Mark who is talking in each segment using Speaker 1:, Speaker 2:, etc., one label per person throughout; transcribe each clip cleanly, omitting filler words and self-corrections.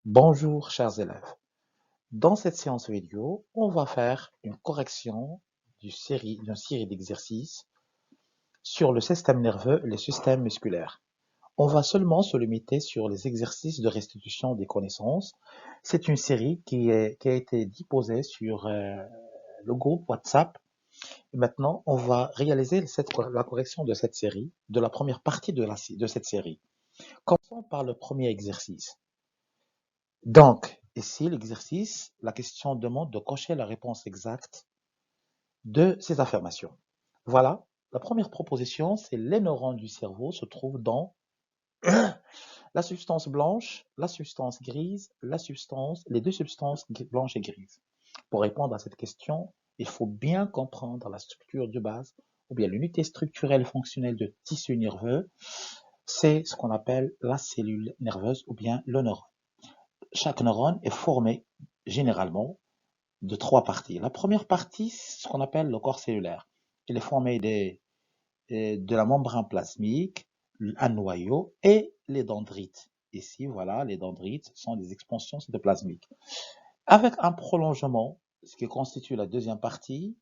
Speaker 1: Bonjour chers élèves. Dans cette séance vidéo, on va faire une correction d'une série d'exercices sur le système nerveux et le système musculaire. On va seulement se limiter sur les exercices de restitution des connaissances. C'est une série qui a été déposée sur le groupe WhatsApp. Et maintenant, on va réaliser la correction de cette série, de la première partie de cette série. Commençons par le premier exercice. Donc, ici, l'exercice, la question demande de cocher la réponse exacte de ces affirmations. Voilà, la première proposition, c'est les neurones du cerveau se trouvent dans la substance blanche, la substance grise, les deux substances blanches et grises. Pour répondre à cette question, il faut bien comprendre la structure de base ou bien l'unité structurelle fonctionnelle de tissu nerveux. C'est ce qu'on appelle la cellule nerveuse ou bien le neurone. Chaque neurone est formé généralement de trois parties. La première partie, c'est ce qu'on appelle le corps cellulaire. Il est formé de la membrane plasmique, un noyau et les dendrites. Ici, voilà, les dendrites sont des expansions cytoplasmiques. Avec un prolongement, ce qui constitue la deuxième partie,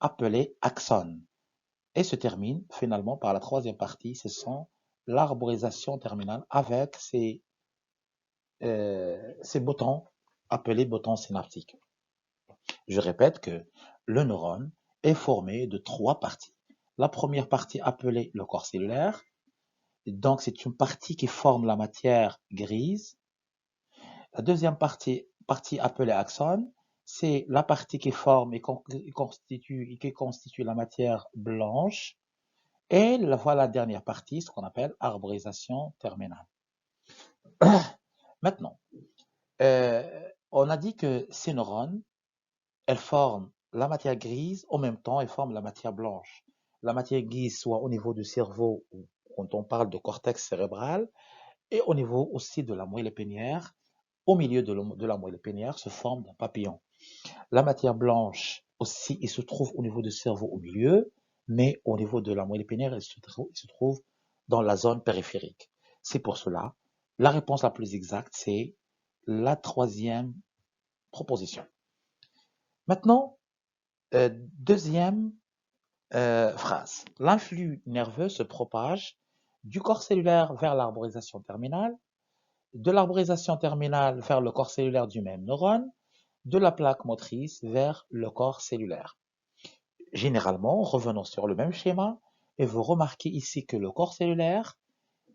Speaker 1: appelée axone. Et se termine finalement par la troisième partie, ce sont l'arborisation terminale avec ces boutons appelés boutons synaptiques. Je répète que le neurone est formé de trois parties. La première partie appelée le corps cellulaire, donc c'est une partie qui forme la matière grise. La deuxième partie appelée axone, c'est la partie qui forme et qui constitue la matière blanche. Et voilà la dernière partie, ce qu'on appelle arborisation terminale. Maintenant, on a dit que ces neurones, elles forment la matière grise, en même temps, elles forment la matière blanche. La matière grise, soit au niveau du cerveau, quand on parle de cortex cérébral, et au niveau aussi de la moelle épinière. Au milieu de la moelle épinière se forme un papillon. La matière blanche aussi, il se trouve au niveau du cerveau au milieu, mais au niveau de la moelle épinière, il se trouve dans la zone périphérique. C'est pour cela, la réponse la plus exacte, c'est la troisième proposition. Maintenant, deuxième phrase. L'influx nerveux se propage du corps cellulaire vers l'arborisation terminale, de l'arborisation terminale vers le corps cellulaire du même neurone, de la plaque motrice vers le corps cellulaire. Généralement, revenons sur le même schéma, et vous remarquez ici que le corps cellulaire,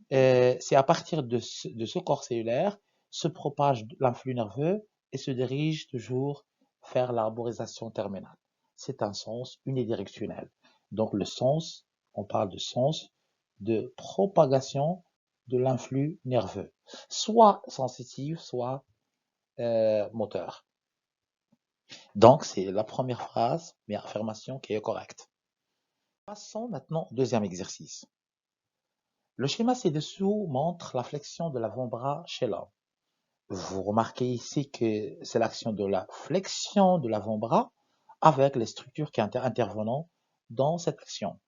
Speaker 1: c'est à partir de ce corps cellulaire, se propage l'influx nerveux et se dirige toujours vers l'arborisation terminale. C'est un sens unidirectionnel. Donc le sens, on parle de sens de propagation de l'influx nerveux, soit sensitif, soit moteur. Donc c'est la première phrase, mais affirmation qui est correcte. Passons maintenant au deuxième exercice. Le schéma ci-dessous montre la flexion de l'avant-bras chez l'homme. Vous remarquez ici que c'est l'action de la flexion de l'avant-bras avec les structures qui intervenant dans cette action.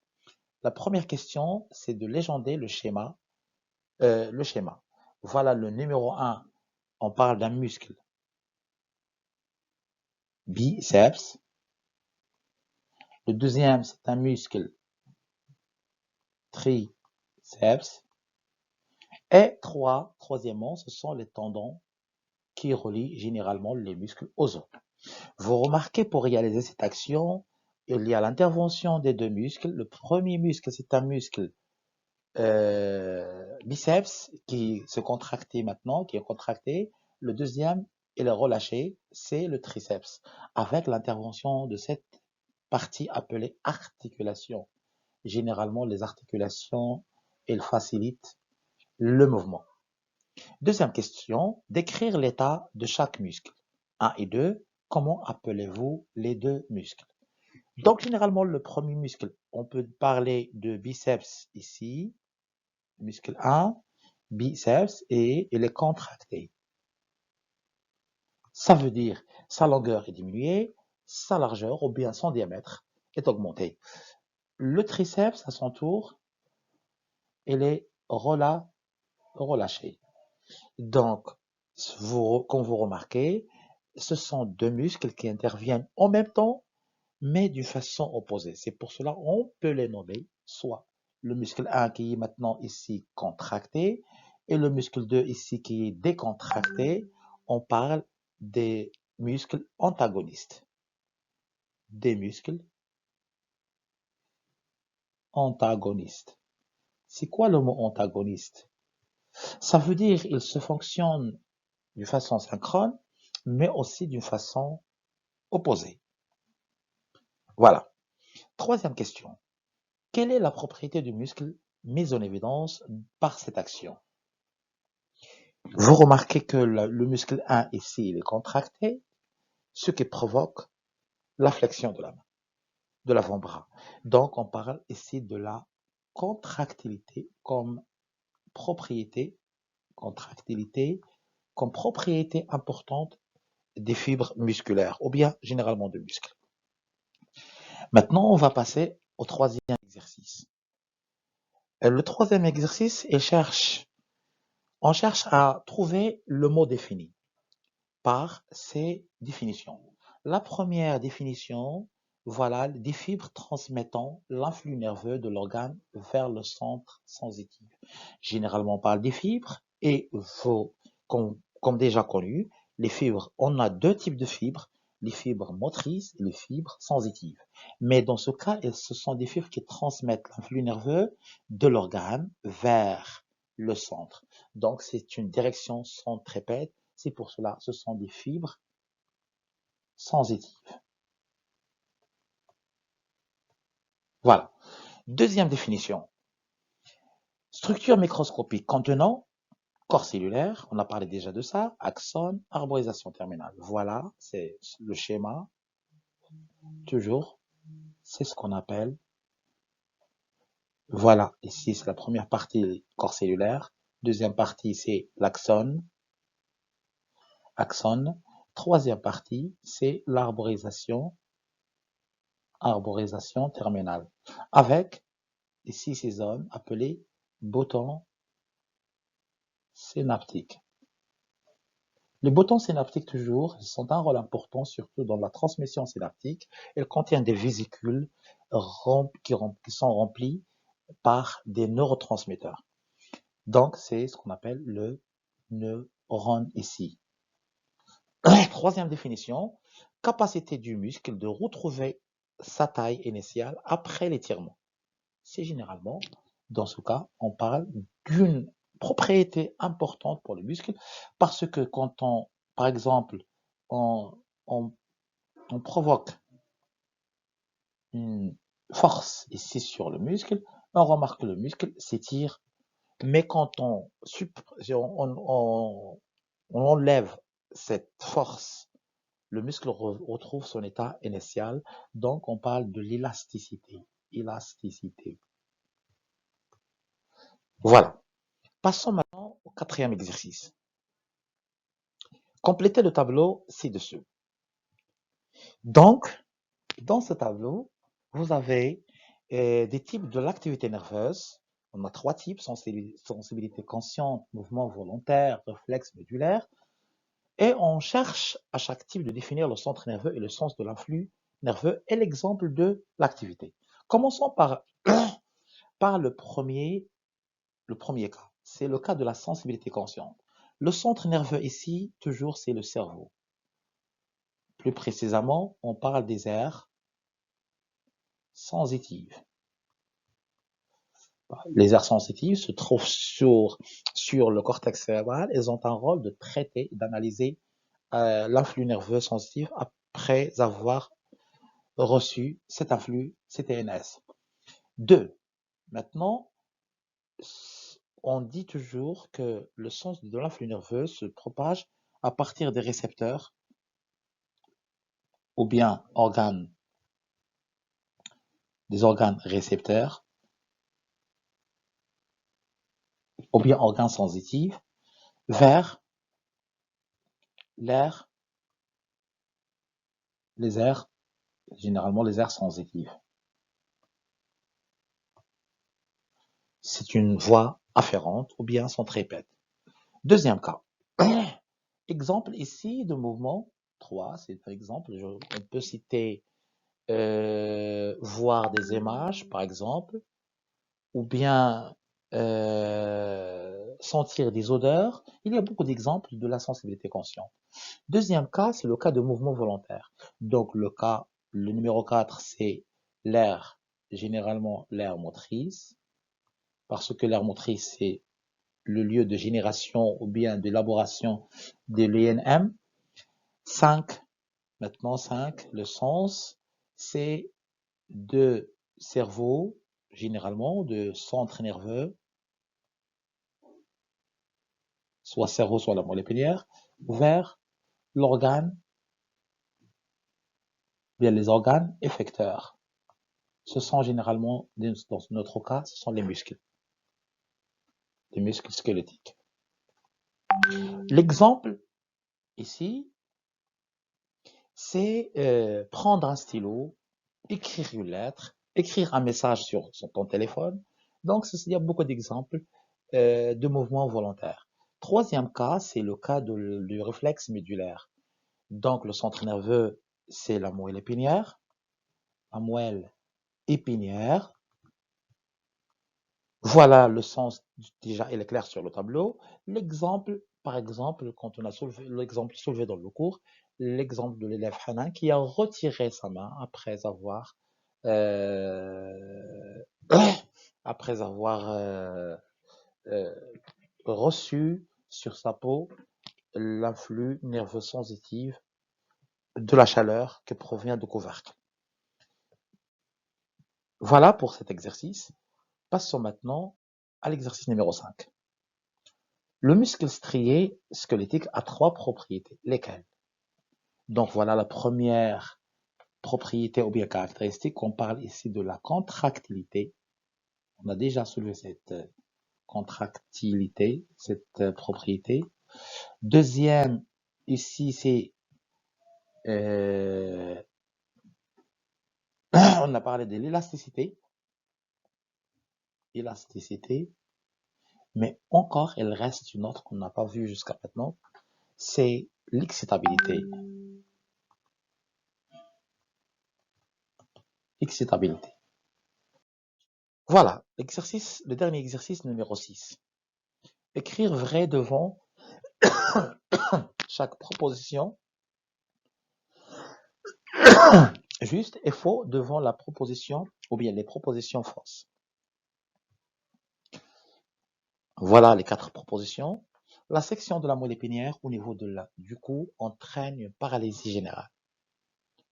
Speaker 1: La première question, c'est de légender le schéma. Voilà le numéro 1, on parle d'un muscle biceps. Le deuxième, c'est un muscle triceps. Et troisièmement, ce sont les tendons qui relient généralement les muscles aux os. Vous remarquez, pour réaliser cette action, il y a l'intervention des deux muscles. Le premier muscle, c'est un muscle biceps qui se contracte maintenant, qui est contracté. Le deuxième, il est relâché, c'est le triceps, avec l'intervention de cette partie appelée articulation. Généralement, les articulations, elles facilitent le mouvement. Deuxième question, décrire l'état de chaque muscle. 1 et 2, comment appelez-vous les deux muscles? Donc, généralement, le premier muscle, on peut parler de biceps ici, muscle 1, biceps, et il est contracté. Ça veut dire sa longueur est diminuée, sa largeur ou bien son diamètre est augmenté. Le triceps, à son tour, il est relâché. Donc, Comme vous remarquez, ce sont deux muscles qui interviennent en même temps, mais d'une façon opposée. C'est pour cela qu'on peut les nommer soit le muscle 1 qui est maintenant ici contracté et le muscle 2 ici qui est décontracté. On parle des muscles antagonistes. Des muscles antagonistes. C'est quoi le mot antagoniste? Ça veut dire qu'il se fonctionne d'une façon synchrone, mais aussi d'une façon opposée. Voilà. Troisième question. Quelle est la propriété du muscle mise en évidence par cette action? Vous remarquez que le muscle 1 ici, il est contracté, ce qui provoque la flexion de la main, de l'avant-bras. Donc, on parle ici de la contractilité comme propriété, contractilité comme propriété importante des fibres musculaires, ou bien généralement de muscles. Maintenant, on va passer au troisième exercice. Le troisième exercice, on cherche à trouver le mot défini par ces définitions. La première définition, voilà, des fibres transmettant l'influx nerveux de l'organe vers le centre sensitif. Généralement, on parle des fibres et comme déjà connu, les fibres, on a deux types de fibres, les fibres motrices et les fibres sensitives. Mais dans ce cas, ce sont des fibres qui transmettent l'influx nerveux de l'organe vers le centre. Donc, c'est une direction centripète. C'est pour cela, ce sont des fibres sensitives. Voilà. Deuxième définition. Structure microscopique contenant corps cellulaire, on a parlé déjà de ça, axone, arborisation terminale. Voilà, c'est le schéma. Toujours, c'est ce qu'on appelle. Voilà, ici c'est la première partie corps cellulaire. Deuxième partie, c'est l'axone. Axone. Troisième partie, c'est l'arborisation terminale. Avec ici ces zones appelées boutons synaptiques. Les boutons synaptiques, toujours, sont un rôle important, surtout dans la transmission synaptique. Elles contiennent des vésicules qui sont remplies par des neurotransmetteurs. Donc, c'est ce qu'on appelle le neurone ici. Troisième définition, capacité du muscle de retrouver sa taille initiale après l'étirement. C'est généralement, dans ce cas, on parle d'une propriété importante pour le muscle parce que quand par exemple, on, on, on provoque une force ici sur le muscle, on remarque que le muscle s'étire, mais quand on enlève cette force, le muscle retrouve son état initial, donc on parle de l'élasticité. Élasticité. Voilà. Passons maintenant au quatrième exercice. Complétez le tableau ci-dessous. Donc, dans ce tableau, vous avez des types de l'activité nerveuse. On a trois types, sensibilité consciente, mouvement volontaire, réflexe médulaire. Et on cherche à chaque type de définir le centre nerveux et le sens de l'influx nerveux et l'exemple de l'activité. Commençons par le premier cas. C'est le cas de la sensibilité consciente. Le centre nerveux ici, toujours, c'est le cerveau. Plus précisément, on parle des aires sensitives. Les aires sensitives se trouvent sur le cortex cérébral. Elles ont un rôle de traiter et d'analyser l'influx nerveux sensitif après avoir reçu cet influx CTNS. 2. Maintenant, on dit toujours que le sens de l'influx nerveux se propage à partir des récepteurs ou bien des organes récepteurs ou bien organes sensitifs vers les aires, généralement les aires sensitives. C'est une voie afférente ou bien centripète. Deuxième cas. Exemple ici de mouvement 3, c'est un exemple. On peut citer voir des images, par exemple, ou bien sentir des odeurs. Il y a beaucoup d'exemples de la sensibilité consciente. Deuxième cas, c'est le cas de mouvement volontaire. Donc le numéro 4, c'est l'aire, généralement l'aire motrice, parce que l'aire motrice, c'est le lieu de génération ou bien d'élaboration de l'INM. 5, maintenant 5, le sens, c'est de cerveau, généralement, de centre nerveux, soit cerveau, soit la moelle épinière, vers l'organe, bien les organes effecteurs. Ce sont généralement, dans notre cas, ce sont les muscles squelettiques. L'exemple ici, c'est prendre un stylo, écrire une lettre, écrire un message sur ton téléphone. Donc, il y a beaucoup d'exemples de mouvements volontaires. Troisième cas, c'est le cas du réflexe médulaire. Donc, le centre nerveux, c'est la moelle épinière. La moelle épinière. Voilà le sens, déjà, il est clair sur le tableau. L'exemple, par exemple, quand on a soulevé, l'exemple soulevé dans le cours, l'exemple de l'élève Hanan qui a retiré sa main euh, après avoir reçu sur sa peau l'influx nerveux sensitif de la chaleur qui provient du couvercle. Voilà pour cet exercice. Passons maintenant à l'exercice numéro 5. Le muscle strié squelettique a 3 propriétés. Lesquelles? Donc voilà la première propriété ou bien caractéristique. On parle ici de la contractilité. On a déjà soulevé cette contractilité, cette propriété. Deuxième, ici, c'est on a parlé de l'élasticité. Mais encore, il reste une autre qu'on n'a pas vue jusqu'à maintenant, c'est l'excitabilité. Voilà, le dernier exercice numéro 6. Écrire vrai devant chaque proposition, juste et faux devant la proposition ou bien les propositions fausses. Voilà les 4 propositions. La section de la moelle épinière au niveau du cou entraîne une paralysie générale.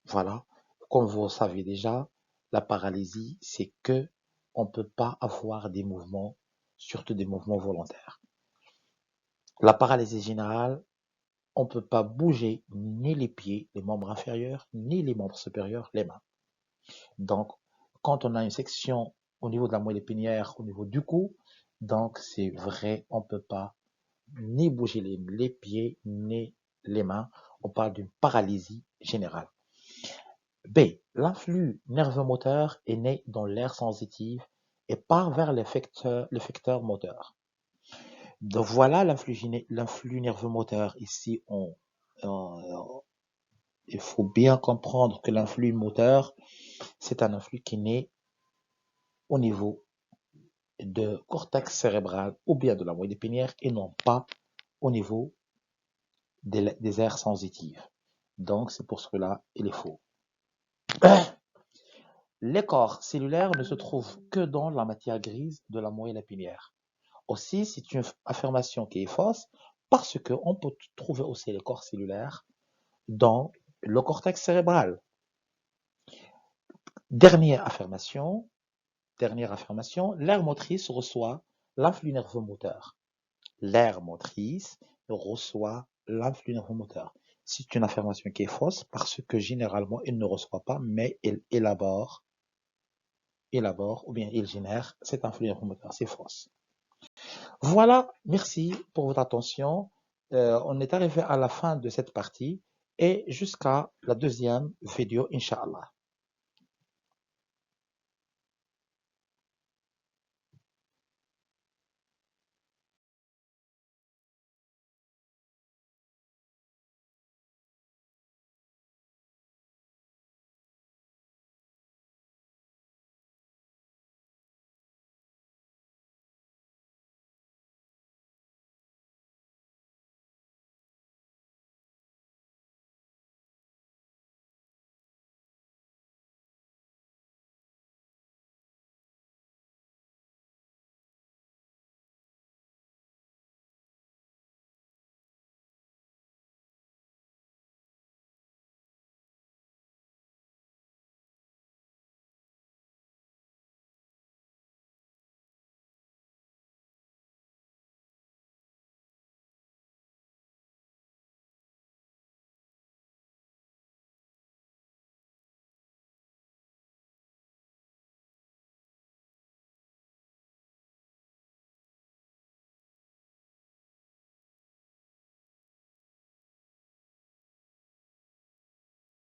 Speaker 1: Voilà, comme vous savez déjà, la paralysie, c'est que on ne peut pas avoir des mouvements, surtout des mouvements volontaires. La paralysie générale, on ne peut pas bouger ni les pieds, les membres inférieurs, ni les membres supérieurs, les mains. Donc, quand on a une section au niveau de la moelle épinière, au niveau du cou, donc c'est vrai, on ne peut pas ni bouger les pieds, ni les mains. On parle d'une paralysie générale. B. L'influx nerveux-moteur est né dans l'aire sensitive et part vers l'effecteur moteur. Donc voilà l'influx nerveux-moteur. Ici, il faut bien comprendre que l'influx moteur, c'est un influx qui naît au niveau de cortex cérébral ou bien de la moelle épinière et non pas au niveau des aires sensitives. Donc c'est pour cela il est faux. Les corps cellulaires ne se trouvent que dans la matière grise de la moelle épinière. Aussi, c'est une affirmation qui est fausse parce qu'on peut trouver aussi les corps cellulaires dans le cortex cérébral. Dernière affirmation, l'aire motrice reçoit l'influx nerveux moteur. L'aire motrice reçoit l'influx nerveux moteur. C'est une affirmation qui est fausse parce que généralement, il ne reçoit pas, mais il élabore ou bien il génère cet influx nerveux moteur. C'est fausse. Voilà, merci pour votre attention. On est arrivé à la fin de cette partie et jusqu'à la deuxième vidéo, Inch'Allah.